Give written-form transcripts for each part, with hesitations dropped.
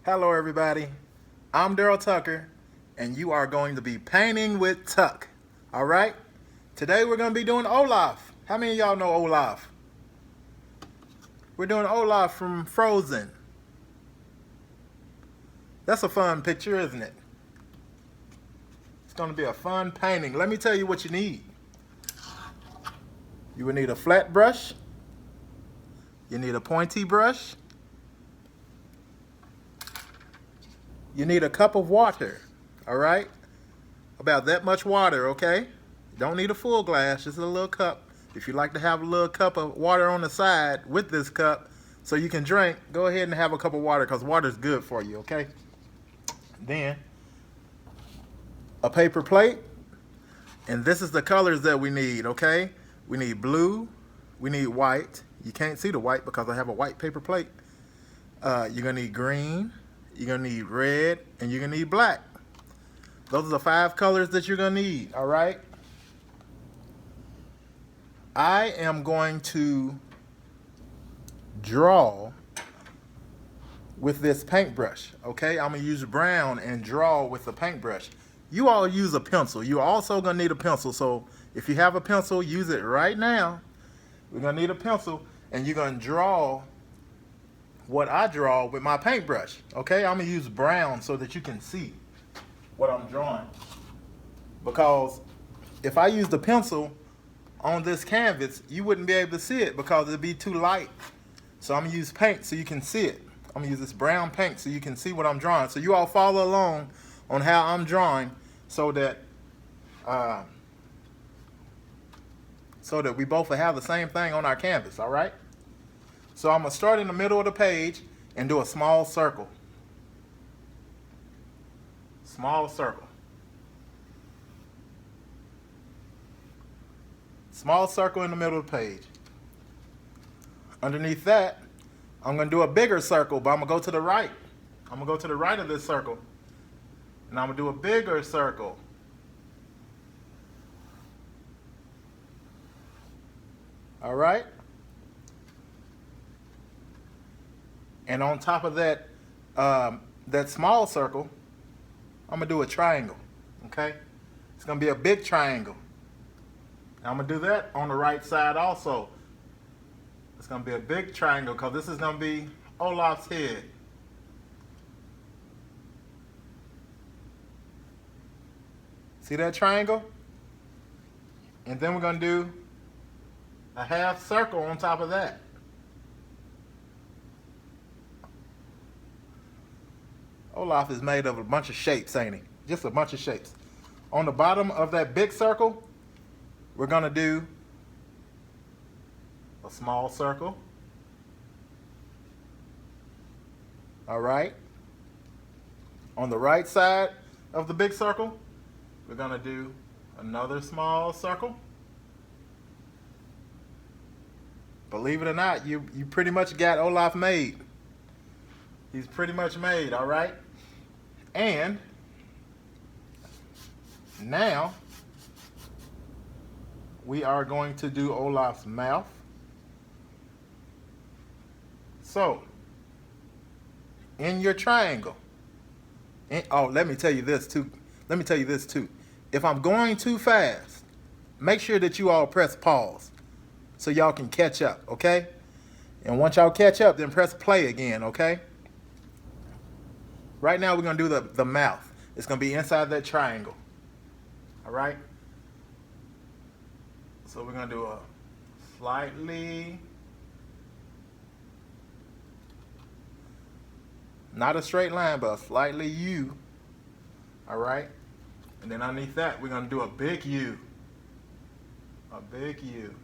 Hello, everybody. I'm Daryl Tucker, and you are going to be painting with Tuck. All right? Today we're going to be doing Olaf. How many of y'all know Olaf? We're doing Olaf from Frozen. That's a fun picture, isn't it? It's going to be a fun painting. Let me tell you what you need. You will need a flat brush. You need a pointy brush. You need a cup of water. All right? About that much water, okay? You don't need a full glass, just a little cup. If you like to have a little cup of water on the side with this cup so you can drink, go ahead and have a cup of water because water is good for you, okay? Then, a paper plate. And this is the colors that we need, okay? We need blue. We need white. You can't see the white because I have a white paper plate. You're going to need green. You're going to need red. And you're going to need black. Those are the 5 colors that you're going to need, all right? I am going to draw with this paintbrush, okay? I'm going to use brown and draw with the paintbrush. You all use a pencil. You're also going to need a pencil, so if you have a pencil, use it right now. We're going to need a pencil, and you're going to draw what I draw with my paintbrush, okay? I'm going to use brown so that you can see what I'm drawing. Because if I use the pencil on this canvas, you wouldn't be able to see it because it'd be too light. So I'm going to use paint so you can see it. I'm going to use this brown paint so you can see what I'm drawing. So you all follow along on how I'm drawing so that we both will have the same thing on our canvas, all right? So I'm going to start in the middle of the page and do a small circle. Small circle. Small circle in the middle of the page. Underneath that, I'm going to do a bigger circle, but I'm going to go to the right. I'm going to go to the right of this circle. And I'm going to do a bigger circle. All right? And on top of that, that small circle, I'm going to do a triangle. Okay? It's going to be a big triangle. And I'm going to do that on the right side also. It's going to be a big triangle because this is going to be Olaf's head. See that triangle? And then we're going to do a half circle on top of that. Olaf is made of a bunch of shapes, ain't he? Just a bunch of shapes. On the bottom of that big circle, we're going to do a small circle. All right. On the right side of the big circle, we're going to do another small circle. Believe it or not, you pretty much got Olaf made. He's pretty much made, all right? And now we are going to do Olaf's mouth. So, in your triangle, let me tell you this too. If I'm going too fast, make sure that you all press pause so y'all can catch up, okay? And once y'all catch up, then press play again, okay? Right now we're going to do the mouth. It's going to be inside that triangle. All right? So we're going to do a slightly, not a straight line, but a slightly U. All right? And then underneath that, we're going to do a big U. A big U.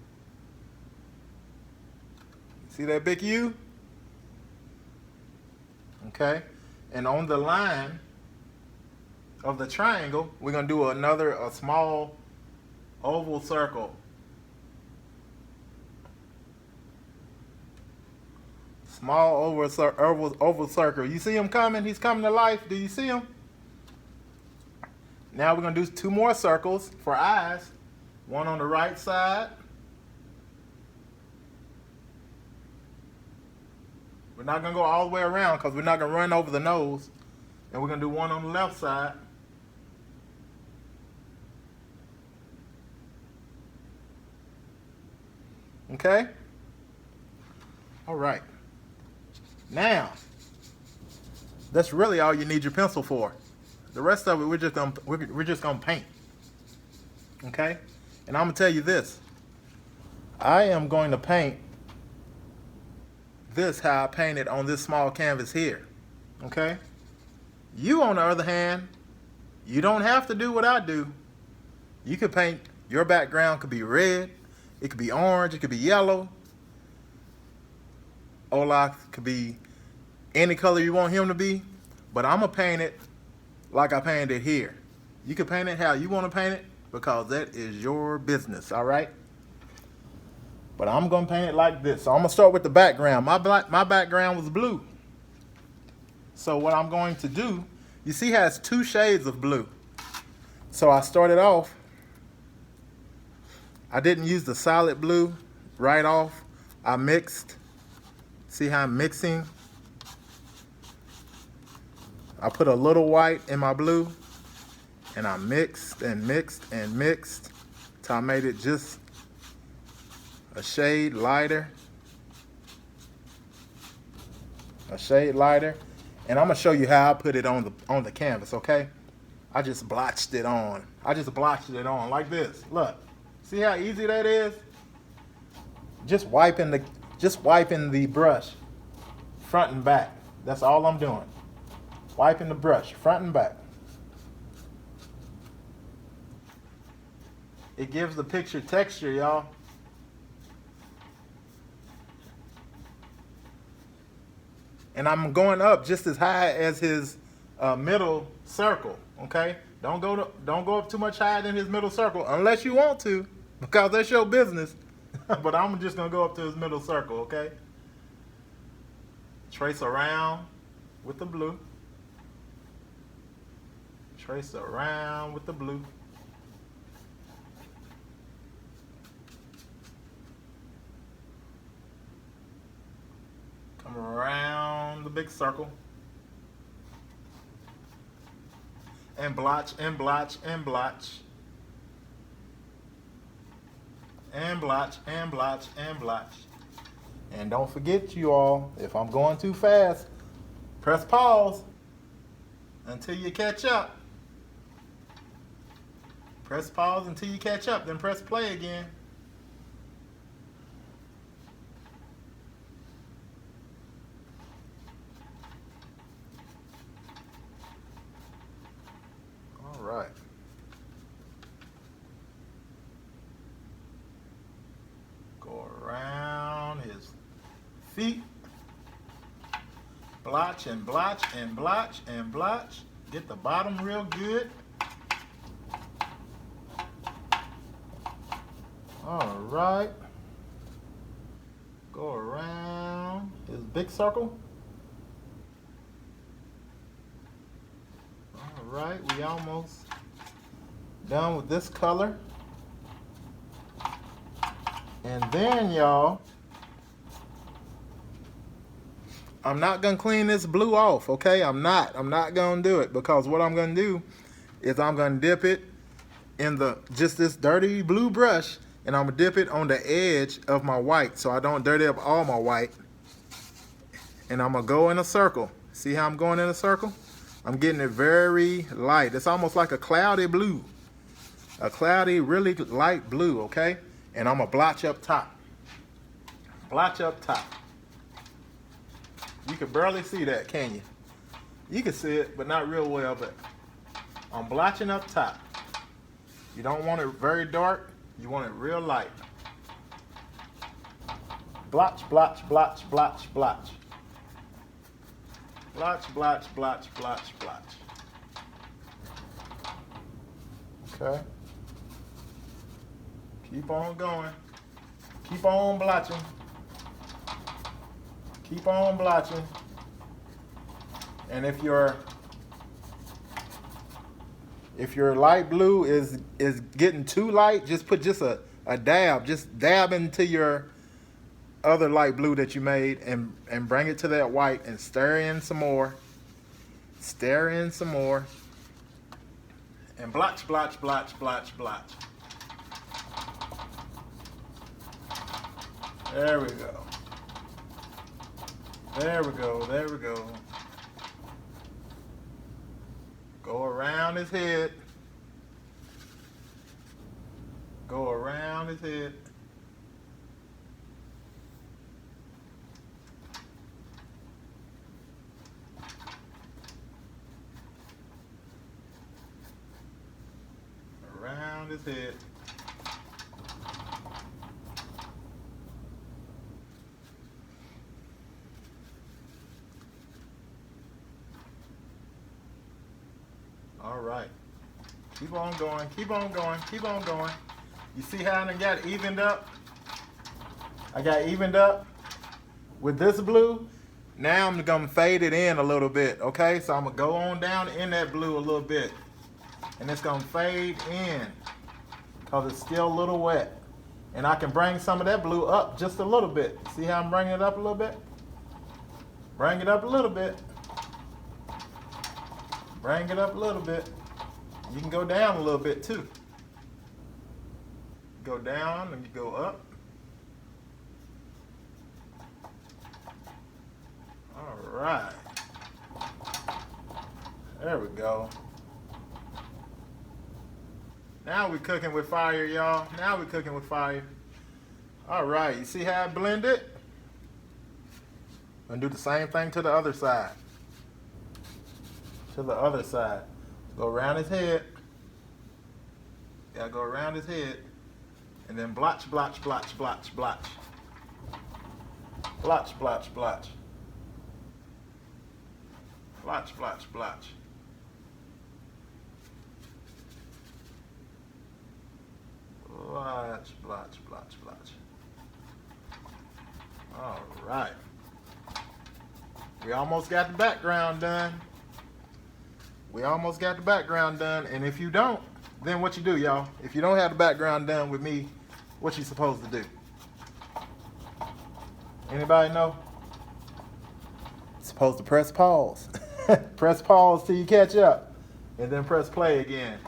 See that big U? Okay? And on the line of the triangle, we're going to do a small oval circle. Small oval circle. You see him coming? He's coming to life. Do you see him? Now we're going to do 2 more circles for eyes. One on the right side. We're not going to go all the way around because we're not going to run over the nose. And we're going to do one on the left side. Okay? All right. Now, that's really all you need your pencil for. The rest of it, we're just gonna paint. Okay? And I'm gonna tell you this. I am going to paint this how I painted on this small canvas here. Okay? You, on the other hand, you don't have to do what I do. You could paint, your background could be red, it could be orange, it could be yellow. Olaf could be any color you want him to be, but I'm going to paint it like I painted it here. You can paint it how you want to paint it because that is your business, all right? But I'm going to paint it like this. So I'm going to start with the background. My background was blue. So what I'm going to do, you see how it's 2 shades of blue. So I started off, I didn't use the solid blue right off. I mixed. See how I'm mixing? I put a little white in my blue, and I mixed and mixed and mixed till I made it just a shade lighter. A shade lighter. And I'm gonna show you how I put it on the canvas, okay? I just blotched it on. I just blotched it on like this. Look. See how easy that is? Just wiping the brush front and back. That's all I'm doing. Wiping the brush front and back. It gives the picture texture, y'all. And I'm going up just as high as his middle circle, okay? Don't go up too much higher than his middle circle unless you want to, because that's your business. But I'm just gonna go up to his middle circle, okay? Trace around with the blue. Trace around with the blue. Come around the big circle. And blotch, and blotch, and blotch. And blotch, and blotch, and blotch. And don't forget, you all, if I'm going too fast, press pause until you catch up. Press pause until you catch up, then press play again. All right. Go around his feet. Blotch and blotch and blotch and blotch. Get the bottom real good. All right. Go around his big circle. All right, we almost done with this color. And then, y'all, I'm not gonna clean this blue off, okay? I'm not gonna do it, because what I'm gonna do is I'm gonna dip it in just this dirty blue brush, and I'm gonna dip it on the edge of my white so I don't dirty up all my white. And I'm gonna go in a circle. See how I'm going in a circle? I'm getting it very light. It's almost like a cloudy blue. A cloudy, really light blue, okay? And I'm gonna blotch up top. Blotch up top. You can barely see that, can you? You can see it, but not real well, but I'm blotching up top. You don't want it very dark, you want it real light. Blotch, blotch, blotch, blotch, blotch. Blotch, blotch, blotch, blotch, blotch. Okay. Keep on going. Keep on blotching. Keep on blotching. And if your light blue is getting too light, just put just a dab. Just dab into your other light blue that you made and bring it to that white and stir in some more. Stir in some more. And blotch, blotch, blotch, blotch, blotch. There we go. There we go, there we go. Go around his head. Go around his head. Around his head. All right. Keep on going, keep on going, keep on going. You see how I got evened up? I got evened up with this blue. Now I'm gonna fade it in a little bit, okay? So I'm gonna go on down in that blue a little bit. And it's gonna fade in because it's still a little wet. And I can bring some of that blue up just a little bit. See how I'm bringing it up a little bit? Bring it up a little bit. Bring it up a little bit. You can go down a little bit too. Go down and you go up. All right. There we go. Now we're cooking with fire, y'all. Now we're cooking with fire. All right, you see how I blend it? I'm gonna do the same thing to the other side. To the other side. Go around his head. Gotta go around his head. And then blotch, blotch, blotch, blotch, blotch. Blotch, blotch, blotch. Blotch, blotch, blotch. Blotch, blotch, blotch, blotch. All right. We almost got the background done. We almost got the background done. And if you don't, then what you do, y'all? If you don't have the background done with me, what you supposed to do? Anybody know? Supposed to press pause. Press pause till you catch up. And then press play again.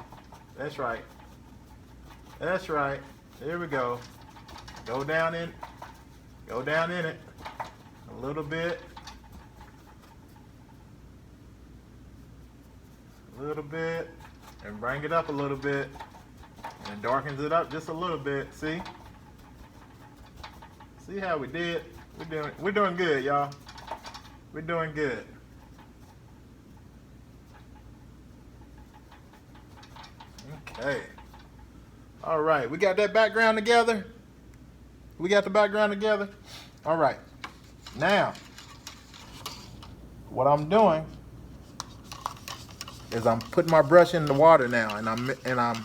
That's right. That's right. Here we go. Go down in it a little bit. A little bit. And bring it up a little bit. And it darkens it up just a little bit. See? See how we did? We're doing good, y'all. We're doing good. Okay. All right, we got that background together. We got the background together. All right. Now, what I'm doing is I'm putting my brush in the water now, and I'm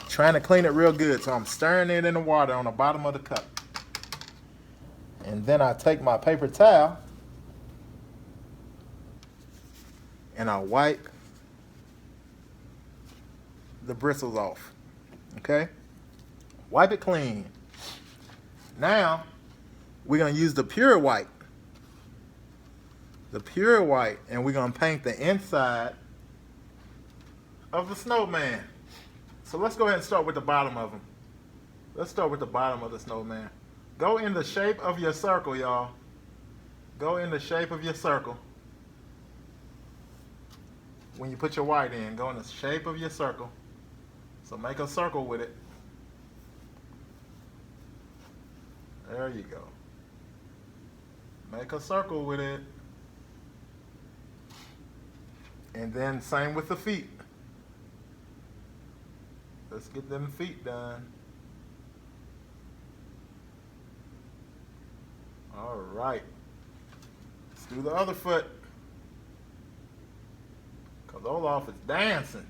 trying to clean it real good. So I'm stirring it in the water on the bottom of the cup. And then I take my paper towel and I wipe the bristles off. Okay? Wipe it clean. Now, we're going to use the pure white. The pure white, and we're going to paint the inside of the snowman. So let's go ahead and start with the bottom of them. Let's start with the bottom of the snowman. Go in the shape of your circle, y'all. Go in the shape of your circle. When you put your white in, go in the shape of your circle. So make a circle with it. There you go. Make a circle with it. And then same with the feet. Let's get them feet done. All right. Let's do the other foot. Because Olaf is dancing.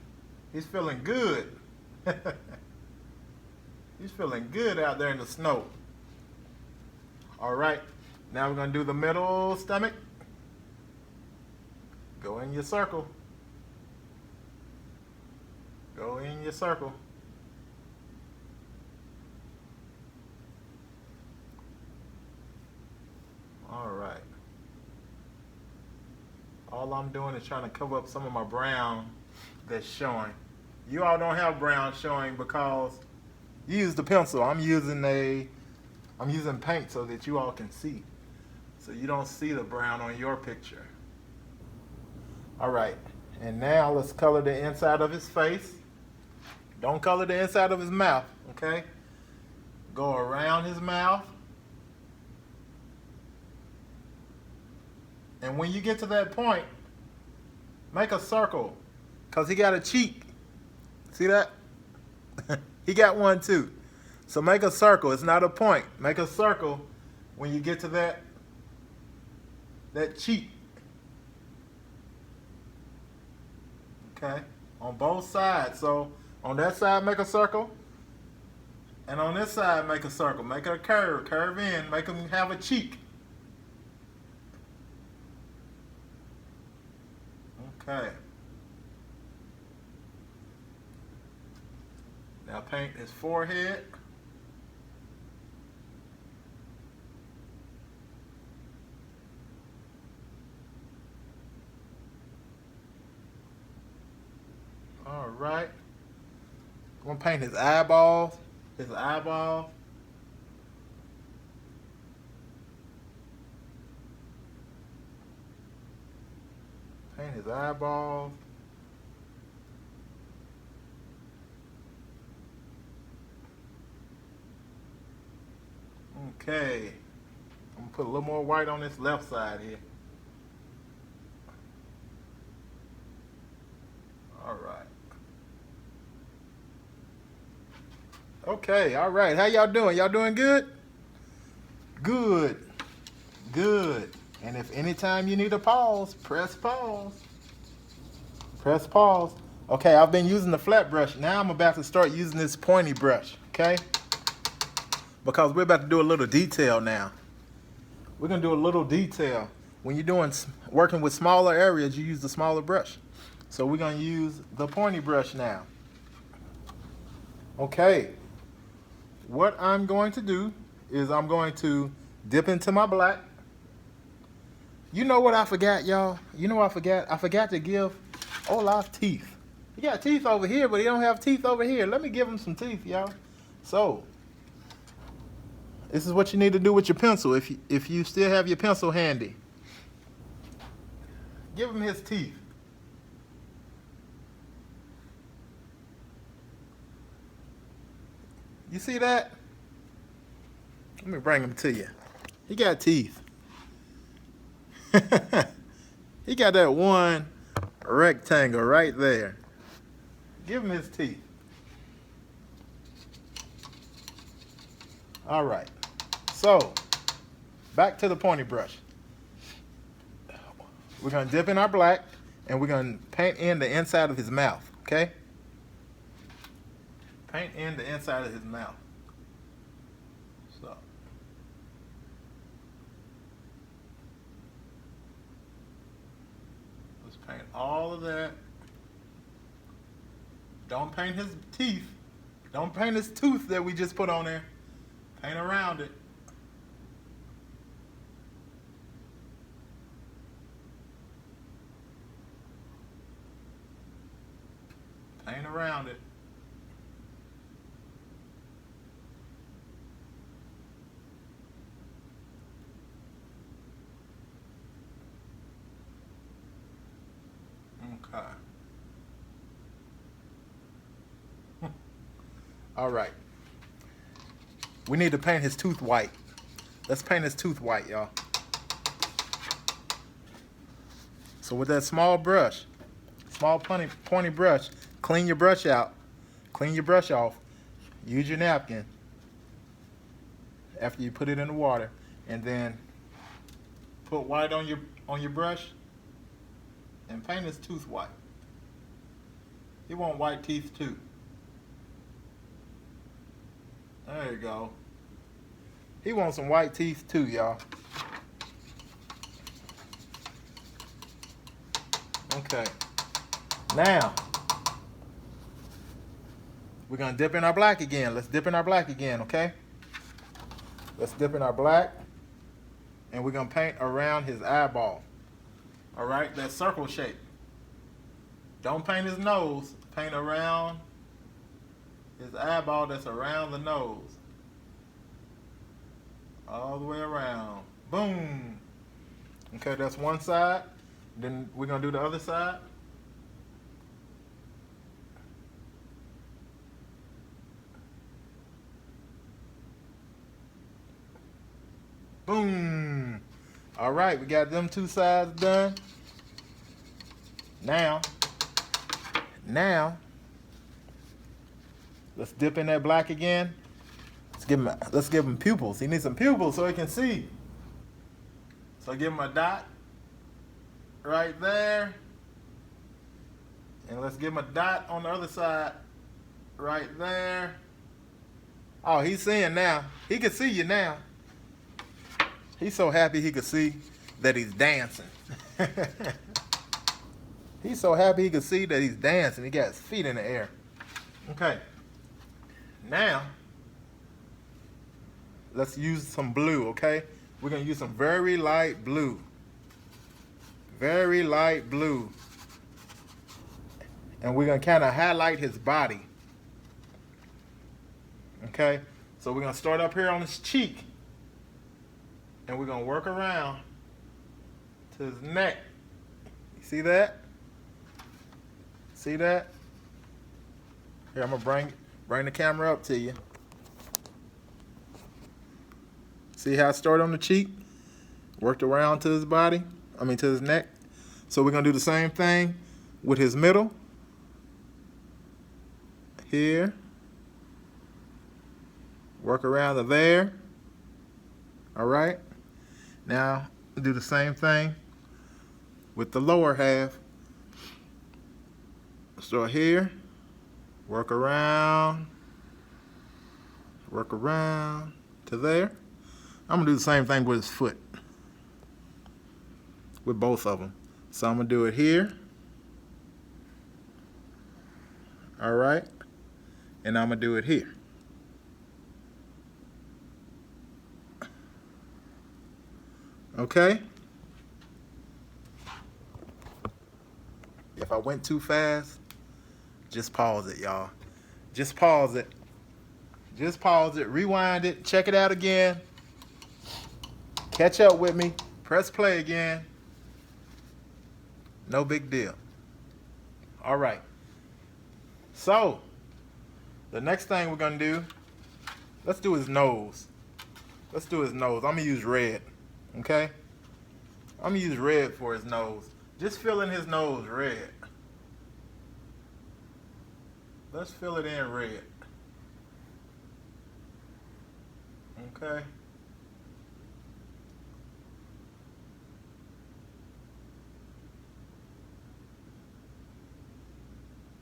He's feeling good. He's feeling good out there in the snow. All right. Now we're going to do the middle stomach. Go in your circle. Go in your circle. All I'm doing is trying to cover up some of my brown that's showing. You all don't have brown showing because you use the pencil. I'm using paint so that you all can see. So you don't see the brown on your picture. All right, and now let's color the inside of his face. Don't color the inside of his mouth, okay? Go around his mouth. And when you get to that point, make a circle, because he got a cheek. See that? He got one too. So make a circle. It's not a point. Make a circle when you get to that cheek. Okay? On both sides. So on that side, make a circle. And on this side, make a circle. Make a curve. Curve in. Make him have a cheek. Okay. Now paint his forehead. All right. I'm gonna paint his eyeballs. His eyeballs. Paint his eyeballs. Okay. I'm gonna put a little more white on this left side here. All right. Okay, all right. How y'all doing? Y'all doing good? Good. Good. And if anytime you need a pause, press pause. Press pause. Okay, I've been using the flat brush. Now I'm about to start using this pointy brush, okay? Because we're about to do a little detail now. We're gonna do a little detail. When you're working with smaller areas, you use the smaller brush. So we're gonna use the pointy brush now. Okay. What I'm going to do is I'm going to dip into my black. You know what I forgot, y'all? You know what I forgot? I forgot to give Olaf teeth. He got teeth over here, but he don't have teeth over here. Let me give him some teeth, y'all. So, this is what you need to do with your pencil if you still have your pencil handy. Give him his teeth. You see that? Let me bring him to you. He got teeth. He got that one rectangle right there. Give him his teeth. All right. So, back to the pointy brush. We're going to dip in our black, and we're going to paint in the inside of his mouth, okay? Paint in the inside of his mouth. So. Let's paint all of that. Don't paint his teeth. Don't paint his tooth that we just put on there. Paint around it. Paint around it. Okay. All right. We need to paint his tooth white. Let's paint his tooth white, y'all. So with that small brush, small pointy brush, clean your brush out. Clean your brush off. Use your napkin after you put it in the water, and then put white on your brush and paint his tooth white. He want white teeth too. There you go. He wants some white teeth too, y'all. Okay. Now, we're going to dip in our black again. Let's dip in our black again, okay? Let's dip in our black. And we're going to paint around his eyeball. All right, that circle shape. Don't paint his nose. Paint around his eyeball that's around the nose. All the way around. Boom. Okay, that's one side. Then we're going to do the other side. Boom. All right, we got them two sides done. Now, let's dip in that black again. Let's give him pupils. He needs some pupils so he can see. So give him a dot right there. And let's give him a dot on the other side right there. Oh, he's seeing now. He can see you now. He's so happy he could see that he's dancing. He's so happy he could see that he's dancing. He got his feet in the air. Okay. Now, let's use some blue, okay? We're going to use some very light blue. Very light blue. And we're going to kind of highlight his body. Okay? So we're going to start up here on his cheek. And we're going to work around to his neck. You see that? See that? Here, I'm going to bring the camera up to you. See how I started on the cheek? Worked around to his body. To his neck. So we're going to do the same thing with his middle. Here. Work around to there. All right. Now, do the same thing with the lower half. Start here. Work around to there. I'm going to do the same thing with his foot. With both of them. So I'm going to do it here. All right. And I'm going to do it here. Okay? If I went too fast, just pause it, y'all. Just pause it. Just pause it. Rewind it. Check it out again. Catch up with me. Press play again. No big deal. All right. So, the next thing we're going to do, let's do his nose. Let's do his nose. I'm going to use red. Okay? I'm going to use red for his nose. Just fill in his nose red. Let's fill it in red. Okay?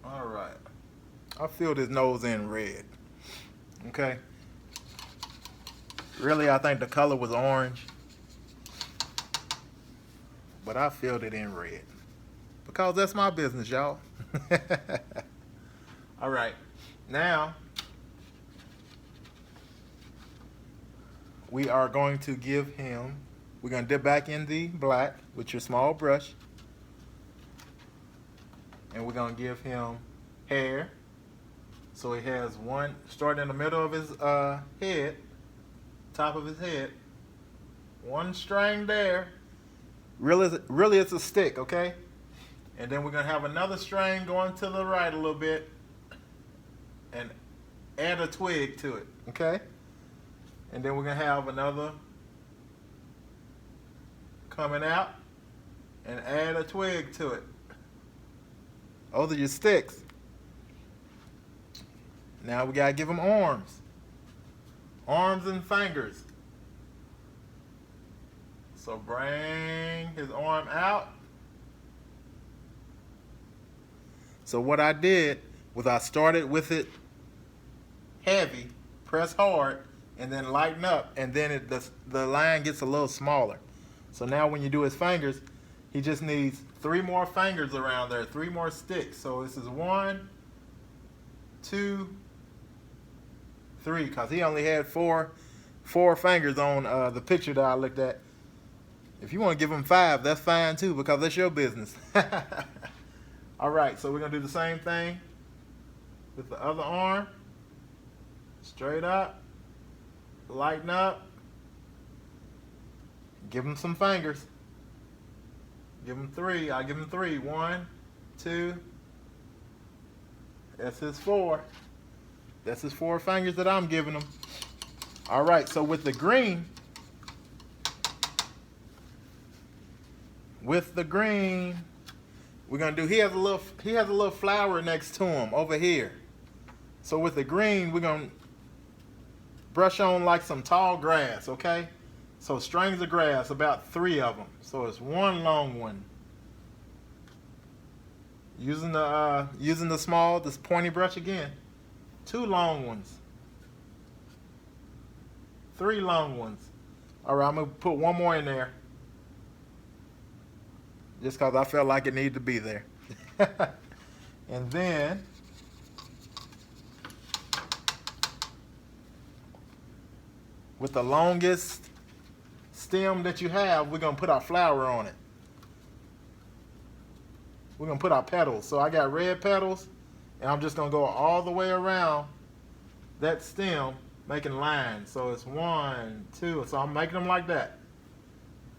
All right. I filled his nose in red. Okay? Really, I think the color was orange. But I filled it in red. Because that's my business, y'all. All right. Now, we are going to give him, we're going to dip back in the black with your small brush. And we're going to give him hair. So he has one, starting in the middle of his head, top of his head. One string there. Really it's a stick, okay? And then we're going to have another string going to the right a little bit. And add a twig to it, okay? And then we're going to have another coming out and add a twig to it. Those are your sticks. Now we got to give him arms. Arms and fingers. So bring his arm out. So what I did was I started with it heavy, press hard, and then lighten up, and then the line gets a little smaller. So now when you do his fingers, he just needs 3 more fingers around there, 3 more sticks. So this is 1, 2, 3, because he only had four fingers on the picture that I looked at. If you want to give them 5, that's fine too, because that's your business. All right, so we're going to do the same thing with the other arm. Straight up. Lighten up. Give him some fingers. Give him 3. I'll give him 3. 1, 2. That's his 4. That's his 4 fingers that I'm giving him. All right, so with the green, we're gonna do. He has a little flower next to him over here. So with the green, we're gonna brush on like some tall grass, okay? So strings of grass, about 3 of them. So it's 1 long one. Using the small, this pointy brush again. 2 long ones. 3 long ones. All right, I'm gonna put 1 more in there. Just because I felt like it needed to be there. And then with the longest stem that you have, we're going to put our flower on it. We're going to put our petals. So I got red petals, and I'm just going to go all the way around that stem making lines. So it's 1, 2. So I'm making them like that.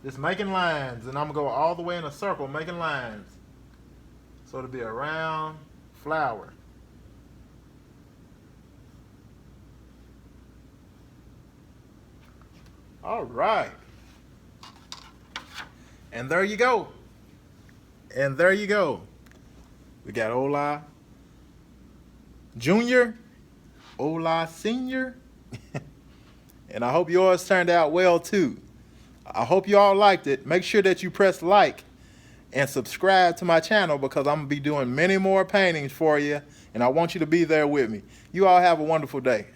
Just making lines, and I'm going to go all the way in a circle making lines. So it'll be a round flower. All right. And there you go. And there you go. We got Olaf Jr., Olaf Sr., and I hope yours turned out well too. I hope you all liked it. Make sure that you press like and subscribe to my channel, because I'm going to be doing many more paintings for you, and I want you to be there with me. You all have a wonderful day.